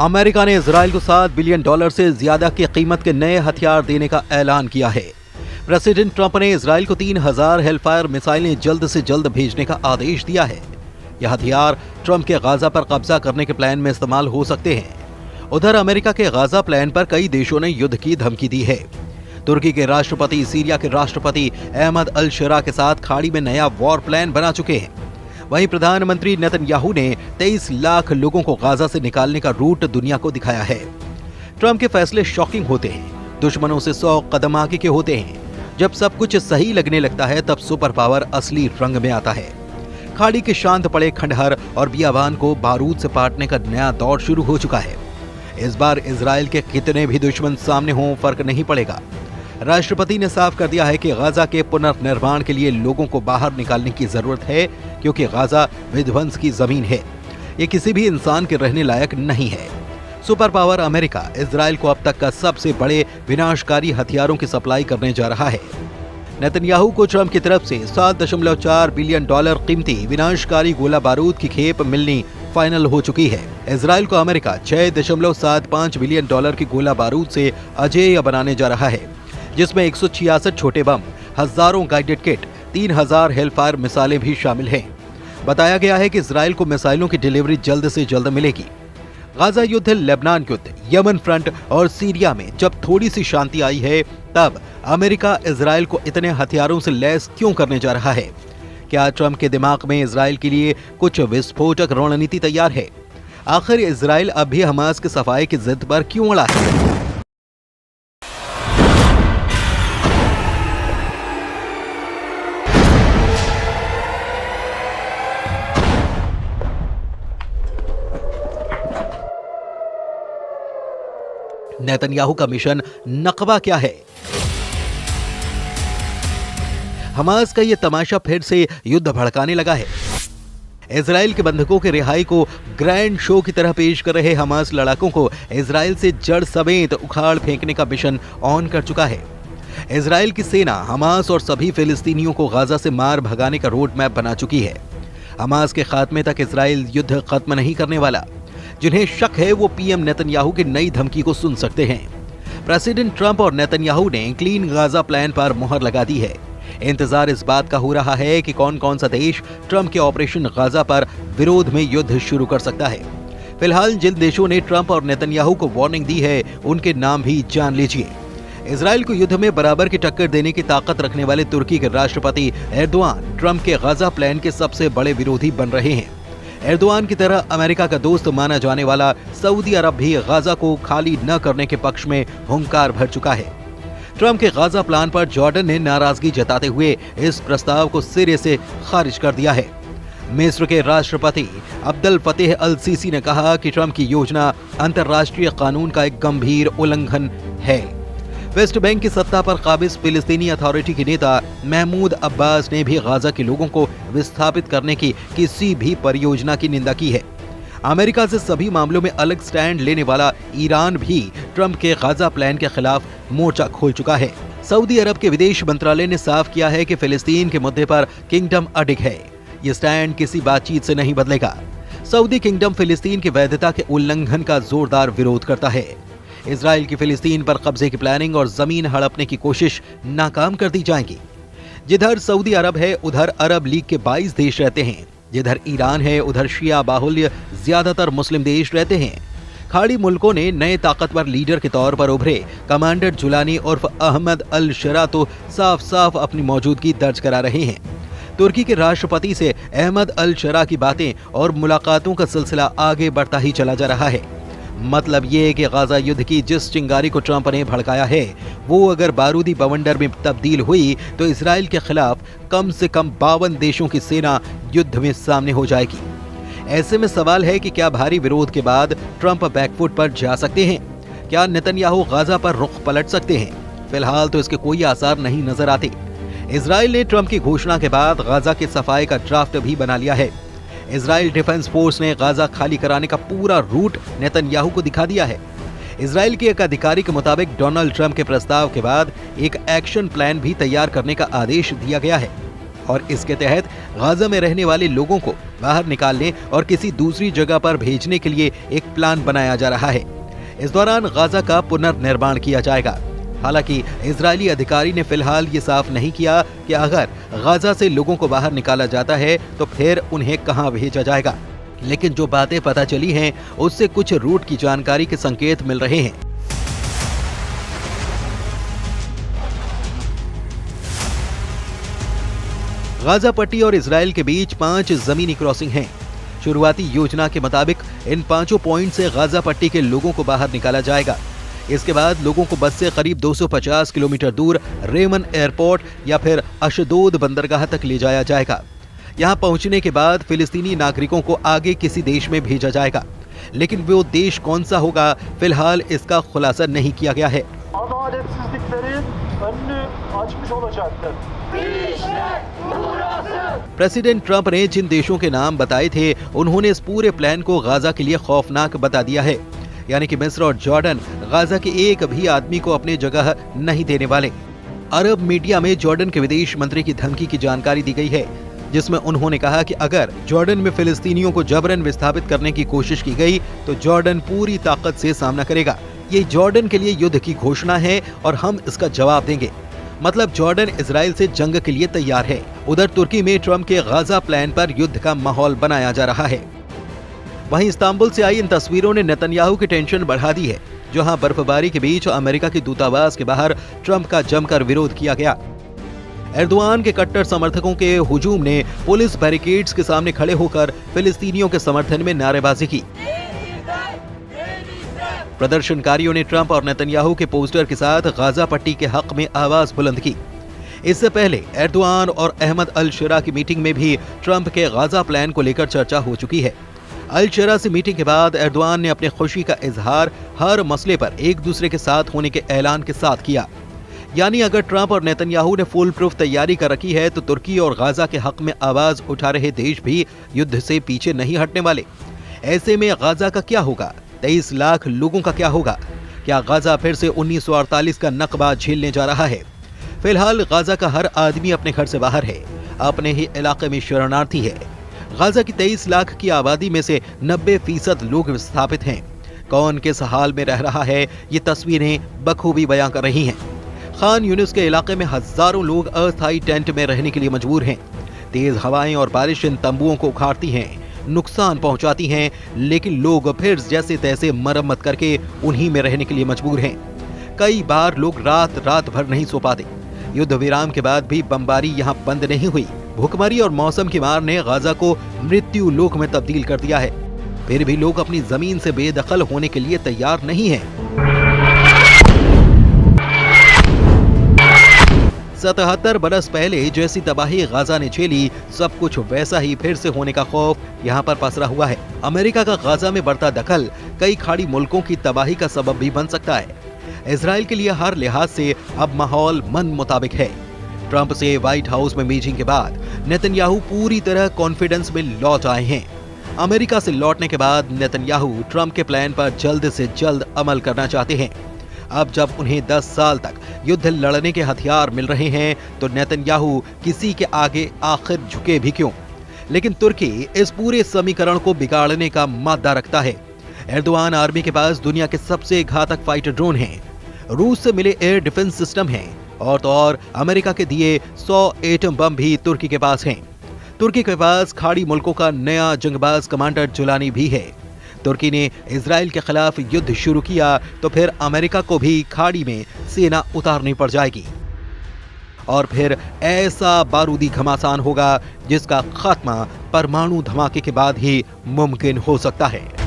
America ने Israel को $7 billion से ज्यादा की कीमत के नए हथियार देने का ऐलान किया है। प्रेसिडेंट ट्रंप ने इजराइल को 3000 हेलफायर मिसाइलें जल्द से जल्द भेजने का आदेश दिया है। यह हथियार ट्रंप के गाजा पर कब्जा करने के प्लान में इस्तेमाल हो सकते हैं। उधर अमेरिका के गाजा प्लान पर कई देशों ने युद्ध की धमकी दी है। तुर्की के राष्ट्रपति सीरिया के राष्ट्रपति अहमद अल शरा के साथ खाड़ी में नया वॉर प्लान बना चुके हैं। वहीं प्रधानमंत्री नेतन्याहू ने 23 लाख लोगों को गाजा से निकालने का रूट दुनिया को दिखाया है। ट्रंप के फैसले शॉकिंग होते हैं, दुश्मनों से 100 कदम आगे के होते हैं। जब सब कुछ सही लगने लगता है तब सुपर पावर असली रंग में आता है। खाड़ी के शांत पड़े खंडहर और बियाबान को बारूद से पाटने का नया दौर शुरू हो चुका है। इस बार इजराइल के कितने भी दुश्मन सामने हों, फर्क नहीं पड़ेगा। राष्ट्रपति ने साफ कर दिया है कि गाजा के पुनर्निर्माण के लिए लोगों को बाहर निकालने की जरूरत है, क्योंकि गाजा विध्वंस की जमीन है। ये किसी भी इंसान के रहने लायक नहीं है। सुपर पावर अमेरिका इजराइल को अब तक का सबसे बड़े विनाशकारी हथियारों की सप्लाई करने जा रहा है। नेतन्याहू को ट्रंप की तरफ से $7.4 बिलियन कीमती विनाशकारी गोला बारूद की खेप मिलनी फाइनल हो चुकी है। इजराइल को अमेरिका $6.75 बिलियन की गोला बारूद से अजेय बनाने जा रहा है, जिसमें 166 छोटे बम, हजारों गाइडेड किट, 3000 हेलफायर मिसाइलें भी शामिल हैं। बताया गया है कि इजराइल को मिसाइलों की डिलीवरी जल्द से जल्द मिलेगी। गाजा युद्ध, लेबनान युद्ध, यमन फ्रंट और सीरिया में जब थोड़ी सी शांति आई है, तब अमेरिका इजराइल को इतने हथियारों से लैस क्यों करने जा रहा है? क्या ट्रंप के दिमाग में इजराइल के लिए कुछ विस्फोटक रणनीति तैयार है? आखिर इजराइल अब भी हमास की सफाई की जिद पर क्यों अड़ा है? नेतन्याहू का मिशन नकबा क्या है? हमास का यह तमाशा फिर से युद्ध भड़काने लगा है। इजराइल के बंधकों की रिहाई को ग्रैंड शो की तरह पेश कर रहे हमास लड़ाकों को इजराइल से जड़ समेत उखाड़ फेंकने का मिशन ऑन कर चुका है। इजराइल की सेना हमास और सभी फिलिस्तीनियों को गाजा से मार भगाने का रोड मैप बना चुकी है। हमास के खात्मे तक इजराइल युद्ध खत्म नहीं करने वाला। जिन्हें शक है वो पीएम नेतन्याहू की नई धमकी को सुन सकते हैं। प्रेसिडेंट ट्रंप और नेतन्याहू ने क्लीन गाजा प्लान पर मुहर लगा दी है। इंतजार इस बात का हो रहा है कि कौन कौन सा देश ट्रंप के ऑपरेशन गाजा पर विरोध में युद्ध शुरू कर सकता है। फिलहाल जिन देशों ने ट्रंप और नेतन्याहू को वार्निंग दी है, उनके नाम भी जान लीजिए। इजराइल को युद्ध में बराबर की टक्कर देने की ताकत रखने वाले तुर्की के राष्ट्रपति एर्दोआन ट्रंप के गाजा प्लान के सबसे बड़े विरोधी बन रहे हैं। एर्दोआन की तरह अमेरिका का दोस्त माना जाने वाला सऊदी अरब भी गाजा को खाली न करने के पक्ष में हुंकार भर चुका है। ट्रंप के गाजा प्लान पर जॉर्डन ने नाराजगी जताते हुए इस प्रस्ताव को सिरे से खारिज कर दिया है। मिस्र के राष्ट्रपति अब्दुल फतेह अल सीसी ने कहा कि ट्रंप की योजना अंतर्राष्ट्रीय कानून का एक गंभीर उल्लंघन है। वेस्ट बैंक की सत्ता पर काबिज फिलिस्तीनी अथॉरिटी के नेता महमूद अब्बास ने भी गाजा के लोगों को विस्थापित करने की किसी भी परियोजना की निंदा की है। अमेरिका से सभी मामलों में अलग स्टैंड लेने वाला ईरान भी ट्रंप के गाजा प्लान के खिलाफ मोर्चा खोल चुका है। सऊदी अरब के विदेश मंत्रालय ने साफ किया है कि फिलिस्तीन के मुद्दे पर किंगडम अडिग है। ये स्टैंड किसी बातचीत से नहीं बदलेगा। सऊदी किंगडम फिलिस्तीन की वैधता के उल्लंघन का जोरदार विरोध करता है। इजराइल की फिलिस्तीन पर कब्जे की प्लानिंग और जमीन हड़पने की कोशिश नाकाम कर दी जाएगी। जिधर सऊदी अरब है, उधर अरब लीग के 22 देश रहते हैं। जिधर ईरान है, उधर शिया बाहुल्य ज्यादातर मुस्लिम देश रहते हैं। खाड़ी मुल्कों ने नए ताकतवर लीडर के तौर पर उभरे कमांडर जुलानी उर्फ अहमद अल शरा तो साफ साफ अपनी मौजूदगी दर्ज करा रहे हैं। तुर्की के राष्ट्रपति से अहमद अल शरा की बातें और मुलाकातों का सिलसिला आगे बढ़ता ही चला जा रहा है। मतलब ये है कि गाजा युद्ध की जिस चिंगारी को ट्रंप ने भड़काया है, वो अगर बारूदी बवंडर में तब्दील हुई तो इसराइल के खिलाफ कम से कम 52 देशों की सेना युद्ध में सामने हो जाएगी। ऐसे में सवाल है कि क्या भारी विरोध के बाद ट्रंप बैकफुट पर जा सकते हैं? क्या नेतन्याहू गाजा पर रुख पलट सकते हैं? फिलहाल तो इसके कोई आसार नहीं नजर आते। इजराइल ने ट्रंप की घोषणा के बाद गाजा की सफाई का ड्राफ्ट भी बना लिया है। इजराइल डिफेंस फोर्स ने गाजा खाली कराने का पूरा रूट नेतन्याहू को दिखा दिया है। इजराइल के एक अधिकारी के मुताबिक डोनाल्ड ट्रंप के प्रस्ताव के बाद एक एक्शन प्लान भी तैयार करने का आदेश दिया गया है। और इसके तहत गाजा में रहने वाले लोगों को बाहर निकालने और किसी दूसरी जगह पर भेजने के लिए एक प्लान बनाया जा रहा है। इस दौरान गाजा का पुनर्निर्माण किया जाएगा। हालांकि इजरायली अधिकारी ने फिलहाल ये साफ नहीं किया कि अगर गाजा से लोगों को बाहर निकाला जाता है तो फिर उन्हें कहां भेजा जाएगा, लेकिन जो बातें पता चली हैं उससे कुछ रूट की जानकारी के संकेत मिल रहे हैं। गाजा पट्टी और इजराइल के बीच 5 जमीनी क्रॉसिंग हैं। शुरुआती योजना के मुताबिक इन 5 पॉइंट से गाजा पट्टी के लोगों को बाहर निकाला जाएगा। इसके बाद लोगों को बस से करीब 250 किलोमीटर दूर रेमन एयरपोर्ट या फिर अशदोद बंदरगाह तक ले जाया जाएगा। यहां पहुंचने के बाद फिलिस्तीनी नागरिकों को आगे किसी देश में भेजा जाएगा, लेकिन वो देश कौन सा होगा फिलहाल इसका खुलासा नहीं किया गया है। प्रेसिडेंट ट्रंप ने जिन देशों के नाम बताए थे उन्होंने इस पूरे प्लान को गाजा के लिए खौफनाक बता दिया है, यानी कि मिस्र और जॉर्डन गाजा के एक भी आदमी को अपनी जगह नहीं देने वाले। अरब मीडिया में जॉर्डन के विदेश मंत्री की धमकी की जानकारी दी गई है, जिसमें उन्होंने कहा कि अगर जॉर्डन में फिलिस्तीनियों को जबरन विस्थापित करने की कोशिश की गई तो जॉर्डन पूरी ताकत से सामना करेगा। ये जॉर्डन के लिए युद्ध की घोषणा है और हम इसका जवाब देंगे। मतलब जॉर्डन इजराइल से जंग के लिए तैयार है। उधर तुर्की में ट्रंप के गाजा प्लान पर युद्ध का माहौल बनाया जा रहा है। वहीं इस्तांबुल से आई इन तस्वीरों ने नेतन्याहू की टेंशन बढ़ा दी है, जहां बर्फबारी के बीच अमेरिका के दूतावास के बाहर ट्रंप का जमकर विरोध किया गया। एर्दोआन के कट्टर समर्थकों के हुजूम ने पुलिस बैरिकेड्स के सामने खड़े होकर फिलिस्तीनियों के समर्थन में नारेबाजी की। प्रदर्शनकारियों ने ट्रंप और नेतन्याहू के पोस्टर के साथ गाजा पट्टी के हक में आवाज बुलंद की। इससे पहले एर्दोआन और अहमद अल शरा की मीटिंग में भी ट्रंप के गाजा प्लान को लेकर चर्चा हो चुकी है। अल शरा से मीटिंग के बाद एर्दोआन ने अपने खुशी का इजहार हर मसले पर एक दूसरे के साथ होने के ऐलान के साथ किया। यानी अगर ट्रंप और नेतन्याहू ने फुल प्रूफ तैयारी कर रखी है तो तुर्की और गाजा के हक में आवाज उठा रहे देश भी युद्ध से पीछे नहीं हटने वाले। ऐसे में गाजा का क्या होगा? 23 लाख लोगों का क्या होगा? क्या गाजा फिर से 1948 का नकबा झेलने जा रहा है? फिलहाल गाजा का हर आदमी अपने घर से बाहर है, अपने ही इलाके में शरणार्थी है। गाजा की 23 लाख की आबादी में से 90% लोग विस्थापित हैं। कौन किस हाल में रह रहा है ये तस्वीरें बखूबी बयां कर रही हैं। खान यूनिस के इलाके में हजारों लोग अस्थायी टेंट में रहने के लिए मजबूर हैं। तेज हवाएं और बारिश इन तंबुओं को उखाड़ती हैं, नुकसान पहुंचाती हैं, लेकिन लोग फिर जैसे तैसे मरम्मत करके उन्हीं में रहने के लिए मजबूर हैं। कई बार लोग रात भर नहीं सो पाते। युद्ध विराम के बाद भी बमबारी यहाँ बंद नहीं हुई। भूखमरी और मौसम की मार ने गाजा को मृत्यु लोक में तब्दील कर दिया है। फिर भी लोग अपनी जमीन से बेदखल होने के लिए तैयार नहीं हैं। 77 बरस पहले जैसी तबाही गाजा ने झेली, सब कुछ वैसा ही फिर से होने का खौफ यहाँ पर पसरा हुआ है। अमेरिका का गाजा में बढ़ता दखल कई खाड़ी मुल्कों की तबाही का सबब भी बन सकता है। इजराइल के लिए हर लिहाज से अब माहौल मन मुताबिक है। ट्रंप से व्हाइट हाउस में मीटिंग के बाद नेतन्याहू पूरी तरह कॉन्फिडेंस में लौट आए हैं। अमेरिका से लौटने के बाद नेतन्याहू ट्रंप के प्लान पर जल्द से जल्द अमल करना चाहते हैं। अब जब उन्हें 10 साल तक युद्ध लड़ने के हथियार मिल रहे हैं तो नेतन्याहू किसी के आगे आखिर झुके भी क्यों? लेकिन तुर्की इस पूरे समीकरण को बिगाड़ने का मादा रखता है। एर्दोआन आर्मी के पास दुनिया के सबसे घातक फाइटर ड्रोन हैं, रूस से मिले एयर डिफेंस सिस्टम हैं और तो और अमेरिका के दिए 100 एटम बम भी तुर्की के पास हैं। तुर्की के पास खाड़ी मुल्कों का नया जंगबाज कमांडर जुलानी भी है। तुर्की ने इजराइल के खिलाफ युद्ध शुरू किया तो फिर अमेरिका को भी खाड़ी में सेना उतारनी पड़ जाएगी और फिर ऐसा बारूदी घमासान होगा जिसका खात्मा परमाणु धमाके के बाद ही मुमकिन हो सकता है।